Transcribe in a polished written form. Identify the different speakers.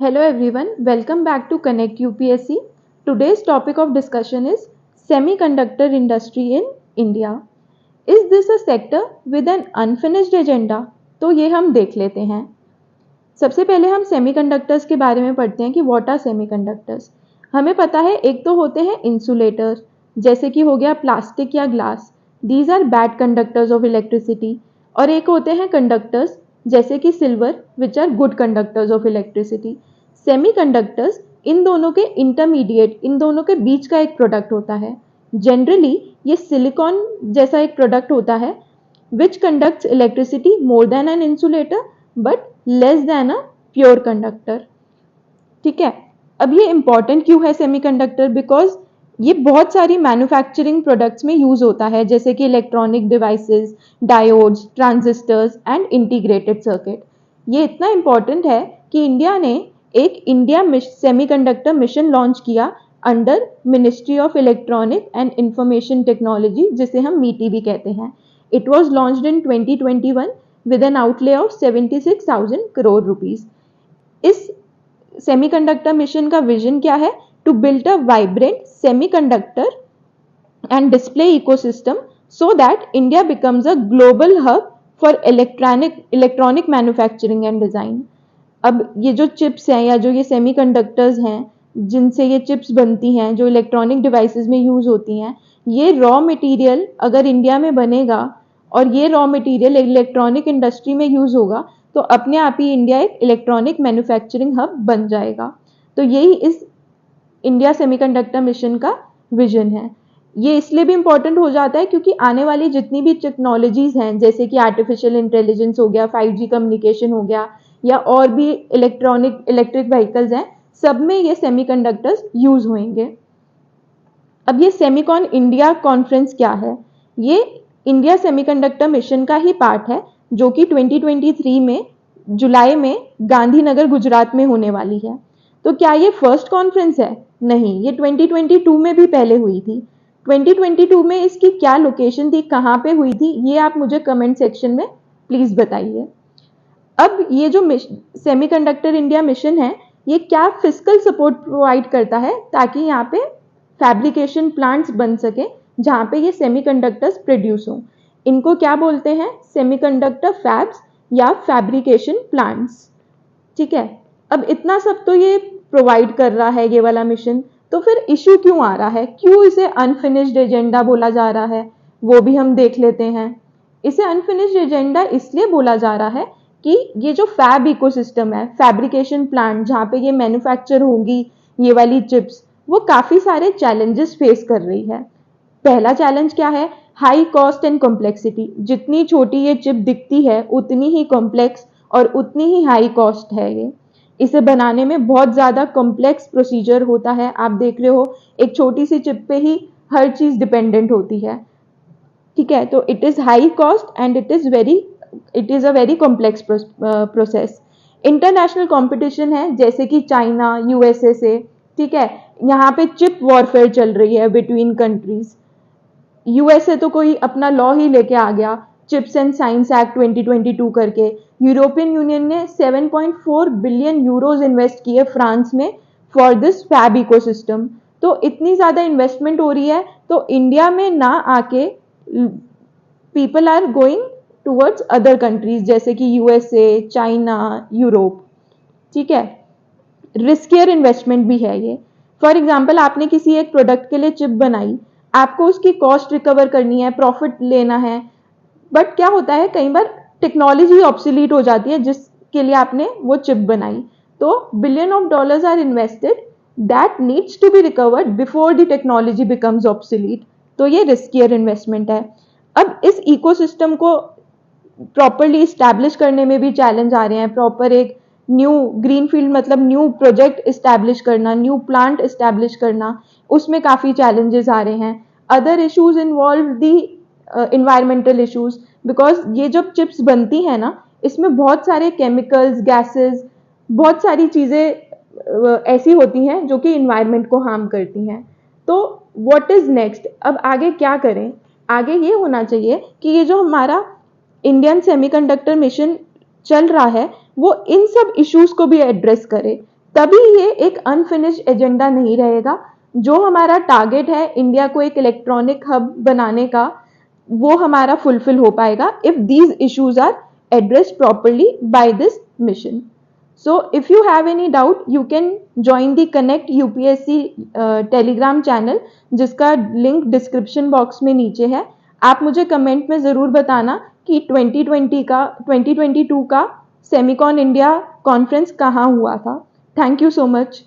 Speaker 1: Hello everyone, welcome back to Connect UPSC. Today's topic of discussion is semiconductor industry in India. Is this a sector with an unfinished agenda? तो ये हम देख लेते हैं। सबसे पहले हम सेमीकंडक्टर्स के बारे में पढ़ते हैं कि व्हाट आर सेमीकंडक्टर्स। हमें पता है एक तो होते हैं इंसुलेटर, जैसे कि हो गया प्लास्टिक या glass, these are bad conductors of electricity. और एक होते हैं कंडक्टर्स जैसे कि silver which are good conductors of electricity. Semiconductors इन दोनों के इंटरमीडिएट, इन दोनों के बीच का एक प्रोडक्ट होता है। जनरली ये सिलिकॉन जैसा एक प्रोडक्ट होता है which conducts electricity more than an insulator but less than a pure conductor। ठीक है, अब ये इंपॉर्टेंट क्यों है सेमीकंडक्टर? बिकॉज ये बहुत सारी मैन्युफैक्चरिंग प्रोडक्ट्स में यूज होता है, जैसे कि electronic devices, diodes, transistors and integrated circuit. ये इतना इंपॉर्टेंट है कि इंडिया ने एक इंडिया सेमीकंडक्टर मिशन लॉन्च किया under ministry of electronic and information technology, जिसे हम मीटी भी कहते हैं। It was launched in 2021 with an outlay of 76,000 crore rupees। इस सेमीकंडक्टर मिशन का विजन क्या है? To build a vibrant semiconductor and display ecosystem so that India becomes a global hub for electronic manufacturing and design. अब ये जो chips हैं या जो ये सेमीकंडक्टर्स हैं जिनसे ये चिप्स बनती हैं, जो इलेक्ट्रॉनिक डिवाइसेस में यूज होती हैं, ये रॉ मटेरियल अगर इंडिया में बनेगा और ये रॉ मटेरियल इलेक्ट्रॉनिक इंडस्ट्री में यूज होगा तो अपने आप ही इंडिया एक इलेक्ट्रॉनिक मैन्युफैक्चरिंग हब बन जाएगा। तो यही इस इंडिया सेमीकंडक्टर मिशन का विजन है। ये इसलिए भी इंपॉर्टेंट हो जाता है क्योंकि आने वाली जितनी भी टेक्नोलॉजीज हैं, जैसे कि आर्टिफिशियल इंटेलिजेंस हो गया, 5G कम्युनिकेशन हो गया, या और भी इलेक्ट्रिक व्हीकल्स हैं, सब में ये सेमीकंडक्टर्स यूज होंगे। अब ये सेमीकॉन इंडिया कॉन्फ्रेंस क्या है? ये इंडिया सेमीकंडक्टर मिशन का ही पार्ट है, जो कि 2023 में जुलाई में गांधीनगर गुजरात में होने वाली है। तो क्या ये फर्स्ट कॉन्फ्रेंस है? नहीं, ये 2022 में भी पहले हुई थी। 2022 में इसकी क्या लोकेशन थी, कहाँ पे हुई थी, ये आप मुझे कमेंट सेक्शन में प्लीज बताइए। अब ये जो सेमीकंडक्टर इंडिया मिशन है, ये क्या फिजिकल सपोर्ट प्रोवाइड करता है ताकि यहाँ पे फैब्रिकेशन प्लांट्स बन सके जहाँ पे ये सेमीकंडक्टर्स प्रोड्यूस हों। इनको क्या बोलते हैं? सेमीकंडक्टर फैब्स या फैब्रिकेशन प्लांट्स। ठीक है, अब इतना सब तो ये प्रोवाइड कर रहा है ये वाला मिशन, तो फिर इशू क्यों आ रहा है? क्यों इसे अनफिनिश्ड एजेंडा बोला जा रहा है, वो भी हम देख लेते हैं। इसे अनफिनिश्ड एजेंडा इसलिए बोला जा रहा है कि ये जो फैब इकोसिस्टम है, फैब्रिकेशन प्लांट जहाँ पे ये मैन्युफैक्चर होंगी ये वाली चिप्स, वो काफी सारे चैलेंजेस फेस कर रही है। पहला चैलेंज क्या है? High cost and complexity. जितनी छोटी ये चिप दिखती है उतनी ही कॉम्प्लेक्स और उतनी ही हाई कॉस्ट है ये। इसे बनाने में बहुत ज्यादा कॉम्प्लेक्स प्रोसीजर होता है। आप देख रहे हो एक छोटी सी चिप पे ही हर चीज डिपेंडेंट होती है। ठीक है, तो it is high cost and it is a very complex process. International competition है, जैसे कि चाइना, यूएसए से। ठीक है, यहाँ पे चिप वॉरफेयर चल रही है बिटवीन कंट्रीज। यूएसए तो कोई अपना लॉ ही लेके आ गया, चिप्स एंड साइंस एक्ट 2022 करके। यूरोपियन यूनियन ने 7.4 बिलियन यूरोज इन्वेस्ट किए फ्रांस में फॉर दिस फैब इकोसिस्टम। तो इतनी ज्यादा इन्वेस्टमेंट हो रही है, तो इंडिया में ना आके people are going towards other countries जैसे कि यूएसए, चाइना, यूरोप। ठीक है, रिस्कियर इन्वेस्टमेंट भी है ये। फॉर एग्जाम्पल, आपने किसी एक प्रोडक्ट के लिए चिप बनाई, आपको उसकी कॉस्ट रिकवर करनी है, प्रॉफिट लेना है, बट क्या होता है कई बार टेक्नोलॉजी ऑब्सोलीट हो जाती है जिसके लिए आपने वो चिप बनाई। तो billion of dollars are invested that needs to be recovered before the technology becomes obsolete. तो ये रिस्कियर इन्वेस्टमेंट है। अब इस इकोसिस्टम को प्रॉपरली इस्टेब्लिश करने में भी चैलेंज आ रहे हैं। प्रॉपर एक न्यू ग्रीन फील्ड मतलब न्यू प्रोजेक्ट इस्टेब्लिश करना, न्यू प्लांट इस्टेब्लिश करना, उसमें काफ़ी चैलेंजेस आ रहे हैं। Other issues involve the environmental issues, because ये जब चिप्स बनती हैं ना, इसमें बहुत सारे केमिकल्स, गैसेस, बहुत सारी चीज़ें ऐसी होती हैं जो कि इन्वायरमेंट को हार्म करती हैं। तो व्हाट इज नेक्स्ट? अब आगे क्या करें? आगे ये होना चाहिए कि ये जो हमारा इंडियन सेमीकंडक्टर मिशन चल रहा है वो इन सब इश्यूज को भी एड्रेस करे, तभी ये एक अनफिनिश्ड एजेंडा नहीं रहेगा। जो हमारा टारगेट है इंडिया को एक इलेक्ट्रॉनिक हब बनाने का, वो हमारा फुलफिल हो पाएगा if these issues are addressed properly by this mission. So if you have any doubt, you can join the Connect UPSC Telegram channel, जिसका लिंक डिस्क्रिप्शन बॉक्स में नीचे है। आप मुझे कमेंट में ज़रूर बताना कि 2022 का सेमिकॉन इंडिया कॉन्फ्रेंस कहाँ हुआ था। Thank you so much.